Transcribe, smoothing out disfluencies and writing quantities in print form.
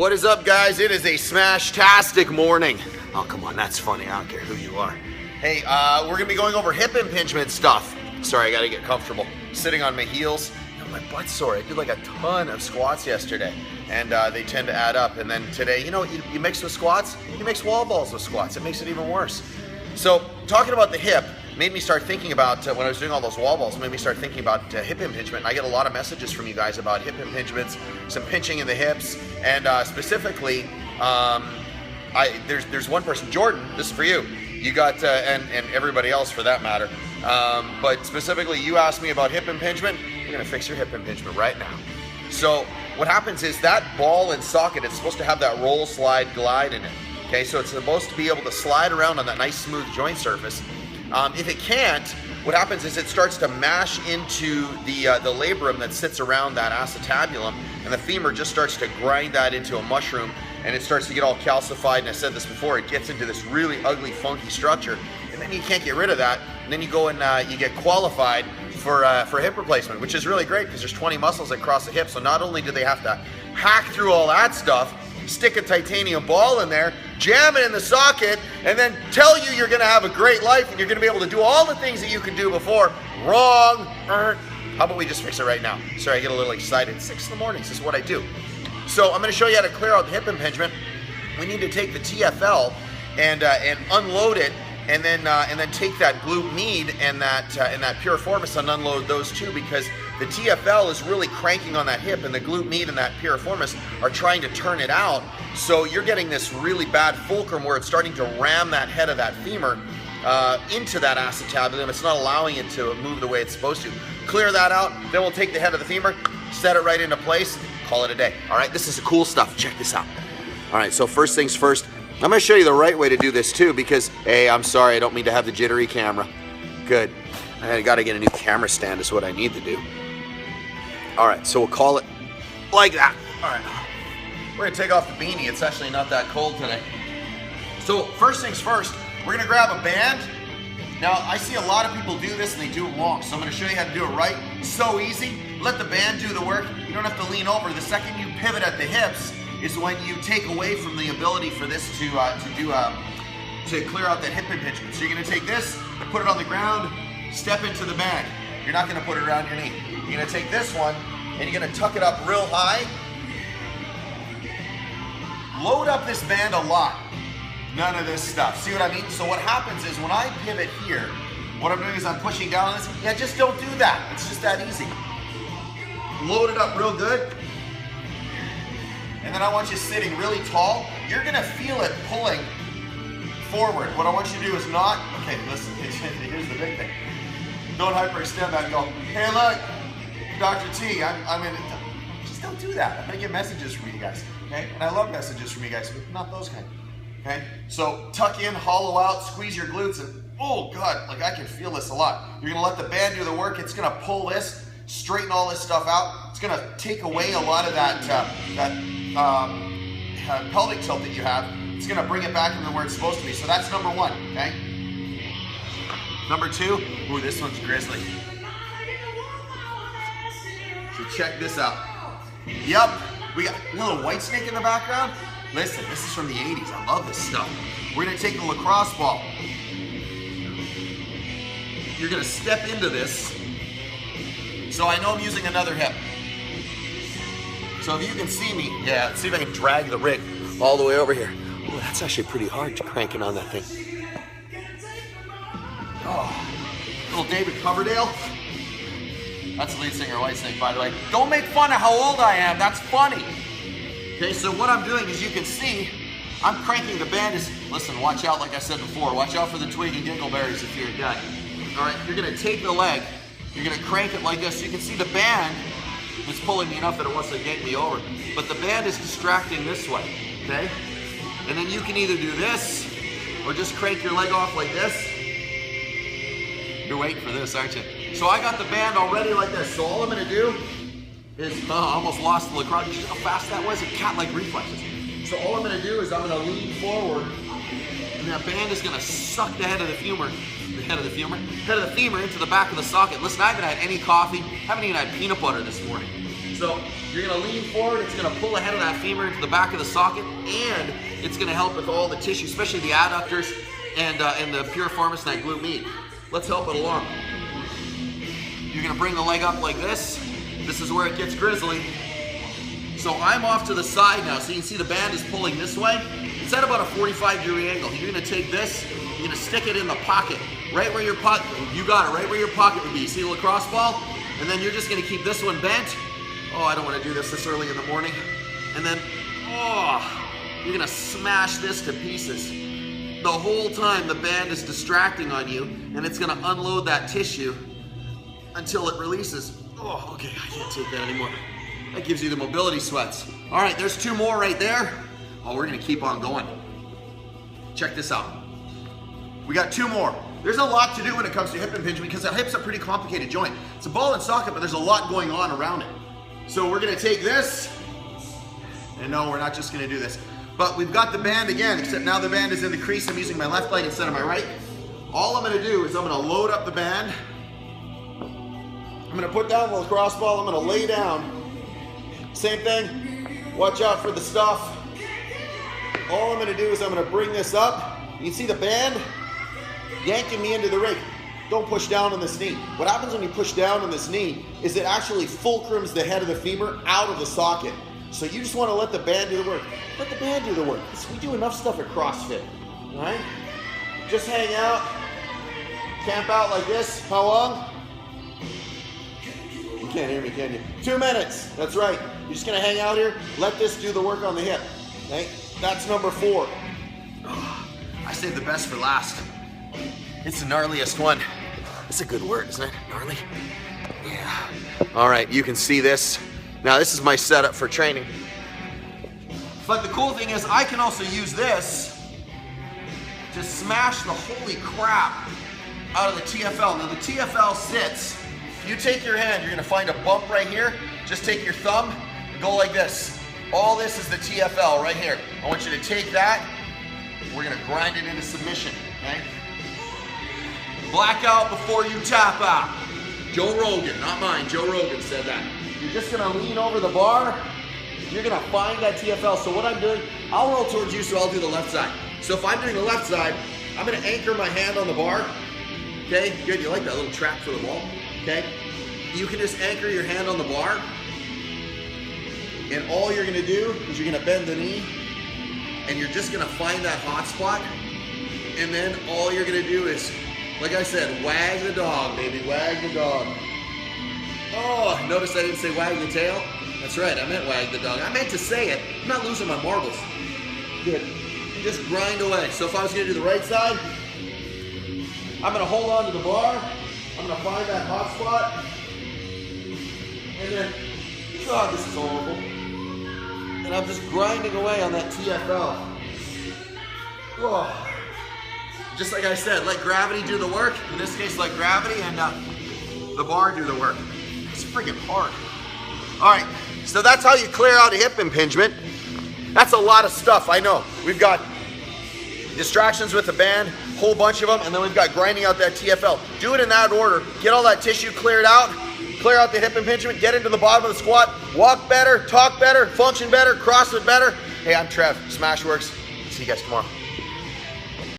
What is up, guys? It is a smash-tastic morning. Oh, come on, that's funny. I don't care who you are. Hey, we're gonna be going over hip impingement stuff. Sorry, I gotta get comfortable. Sitting on my heels. You know, my butt's sore. I did like a ton of squats yesterday, and they tend to add up. And then today, you know, you mix with squats, you mix wall balls with squats. It makes it even worse. So, talking about the hip made me start thinking about, when I was doing all those wall balls, made me start thinking about hip impingement. And I get a lot of messages from you guys about hip impingements, some pinching in the hips, and specifically, there's one person, Jordan, this is for you. You got, and everybody else for that matter, but specifically you asked me about hip impingement. We're gonna fix your hip impingement right now. So what happens is that ball and socket, it's supposed to have that roll, slide, glide in it. Okay, so it's supposed to be able to slide around on that nice smooth joint surface. If it can't, what happens is it starts to mash into the labrum that sits around that acetabulum, and the femur just starts to grind that into a mushroom, and it starts to get all calcified. And I said this before, it gets into this really ugly, funky structure, and then you can't get rid of that. And then you go and you get qualified for hip replacement, which is really great because there's 20 muscles that cross the hip. So not only do they have to hack through all that stuff, stick a titanium ball in there, jam it in the socket, and then tell you you're gonna have a great life and you're gonna be able to do all the things that you could do before. Wrong. How about we just fix it right now? Sorry, I get a little excited. It's 6 in the morning, this is what I do. So I'm gonna show you how to clear out the hip impingement. We need to take the TFL and unload it, and then take that glute med and that piriformis and unload those two, because the TFL is really cranking on that hip, and the glute med and that piriformis are trying to turn it out. So you're getting this really bad fulcrum where it's starting to ram that head of that femur into that acetabulum. It's not allowing it to move the way it's supposed to. Clear that out, then we'll take the head of the femur, set it right into place, call it a day. All right, this is the cool stuff. Check this out. All right, so first things first, I'm gonna show you the right way to do this too, because, hey, I'm sorry, I don't mean to have the jittery camera. Good. I gotta get a new camera stand is what I need to do. All right, so we'll call it like that. All right, we're gonna take off the beanie. It's actually not that cold today. So first things first, we're gonna grab a band. Now, I see a lot of people do this and they do it wrong, so I'm gonna show you how to do it right. So easy. Let the band do the work. You don't have to lean over. The second you pivot at the hips is when you take away from the ability for this to clear out that hip impingement. So you're gonna take this, put it on the ground, step into the band. You're not gonna put it around your knee. You're gonna take this one and you're gonna tuck it up real high. Load up this band a lot. None of this stuff. See what I mean? So what happens is when I pivot here, what I'm doing is I'm pushing down on this. Yeah, just don't do that. It's just that easy. Load it up real good. And then I want you sitting really tall. You're gonna feel it pulling forward. What I want you to do is not, okay, listen, here's the big thing. Don't hyperextend that and go, hey look, Dr. T, I'm gonna, just don't do that. I'm gonna get messages from you guys, okay? And I love messages from you guys, but not those kind, okay? So tuck in, hollow out, squeeze your glutes, and oh God, like I can feel this a lot. You're gonna let the band do the work. It's gonna pull this, straighten all this stuff out. It's gonna take away a lot of that, pelvic tilt that you have. It's gonna bring it back into where it's supposed to be. So that's number one, okay? Number two, ooh, this one's grisly. So check this out. Yep, we got a little white snake in the background. Listen, this is from the 80s. I love this stuff. We're gonna take the lacrosse ball. You're gonna step into this. So I know I'm using another hip. So if you can see me, yeah, let's see if I can drag the rig all the way over here. Oh, that's actually pretty hard to cranking on that thing. Oh, little David Coverdale. That's the lead singer of Whitesnake, by the way. Don't make fun of how old I am, that's funny. Okay, so what I'm doing, as you can see, I'm cranking the band. Listen, watch out, like I said before, watch out for the twig and giggleberries if you're a guy. All right, you're gonna take the leg, you're gonna crank it like this. You can see the band is pulling me enough that it wants to get me over. But the band is distracting this way, okay? And then you can either do this, or just crank your leg off like this. You're waiting for this, aren't you? So I got the band already like this. So all I'm gonna do is, I almost lost the lacrosse. You see how fast that was? It cat-like reflexes. So all I'm gonna do is I'm gonna lean forward, and that band is gonna suck the head of the femur into the back of the socket. Listen, I haven't had any coffee, haven't even had peanut butter this morning. So you're gonna lean forward, it's gonna pull the head of that femur into the back of the socket, and it's gonna help with all the tissue, especially the adductors and the piriformis and that glute med. Let's help it along. You're gonna bring the leg up like this. This is where it gets grizzly. So I'm off to the side now, so you can see the band is pulling this way. It's at about a 45-degree angle. You're gonna take this, you're gonna stick it in the pocket, right where your pocket, you got it, right where your pocket would be. See the lacrosse ball? And then you're just gonna keep this one bent. Oh, I don't wanna do this early in the morning. And then, oh, you're gonna smash this to pieces. The whole time the band is distracting on you, and it's gonna unload that tissue until it releases. Oh, okay, I can't take that anymore. That gives you the mobility sweats. All right, there's 2 more right there. Oh, we're gonna keep on going. Check this out. We got 2 more. There's a lot to do when it comes to hip impingement because the hip's a pretty complicated joint. It's a ball and socket, but there's a lot going on around it. So we're gonna take this, and no, we're not just gonna do this. But we've got the band again, except now the band is in the crease. I'm using my left leg instead of my right. All I'm gonna do is I'm gonna load up the band. I'm gonna put down the lacrosse ball, I'm gonna lay down. Same thing, watch out for the stuff. All I'm gonna do is I'm gonna bring this up. You can see the band yanking me into the ring. Don't push down on this knee. What happens when you push down on this knee is it actually fulcrums the head of the femur out of the socket. So you just wanna let the band do the work. Let the band do the work. We do enough stuff at CrossFit, all right? Just hang out, camp out like this. How long? You can't hear me, can you? 2 minutes, that's right. You're just gonna hang out here, let this do the work on the hip, okay? That's number 4. Oh, I saved the best for last. It's the gnarliest one. That's a good word, isn't it? Gnarly? Yeah. All right, you can see this. Now this is my setup for training. But the cool thing is I can also use this to smash the holy crap out of the TFL. Now the TFL sits, you take your hand, you're gonna find a bump right here. Just take your thumb and go like this. All this is the TFL right here. I want you to take that, we're gonna grind it into submission, okay? Blackout before you tap out. Joe Rogan, not mine, Joe Rogan said that. You're just gonna lean over the bar, you're gonna find that TFL. So what I'm doing, I'll roll towards you, so I'll do the left side. So if I'm doing the left side, I'm gonna anchor my hand on the bar, okay? Good, you like that little trap for the ball, okay? You can just anchor your hand on the bar, and all you're gonna do is you're gonna bend the knee, and you're just gonna find that hot spot, and then all you're gonna do is, like I said, wag the dog, baby, wag the dog. Oh, notice I didn't say wag the tail? That's right, I meant wag the dog. I meant to say it. I'm not losing my marbles. Good. You just grind away. So if I was gonna do the right side, I'm gonna hold on to the bar, I'm gonna find that hot spot, and then, God, this is horrible. And I'm just grinding away on that TFL. Oh. Just like I said, let gravity do the work. In this case, let gravity and the bar do the work. It's freaking hard. All right, so that's how you clear out a hip impingement. That's a lot of stuff, I know. We've got distractions with the band, whole bunch of them, and then we've got grinding out that TFL. Do it in that order. Get all that tissue cleared out, clear out the hip impingement, get into the bottom of the squat, walk better, talk better, function better, CrossFit better. Hey, I'm Trev, SmashweRx. See you guys tomorrow.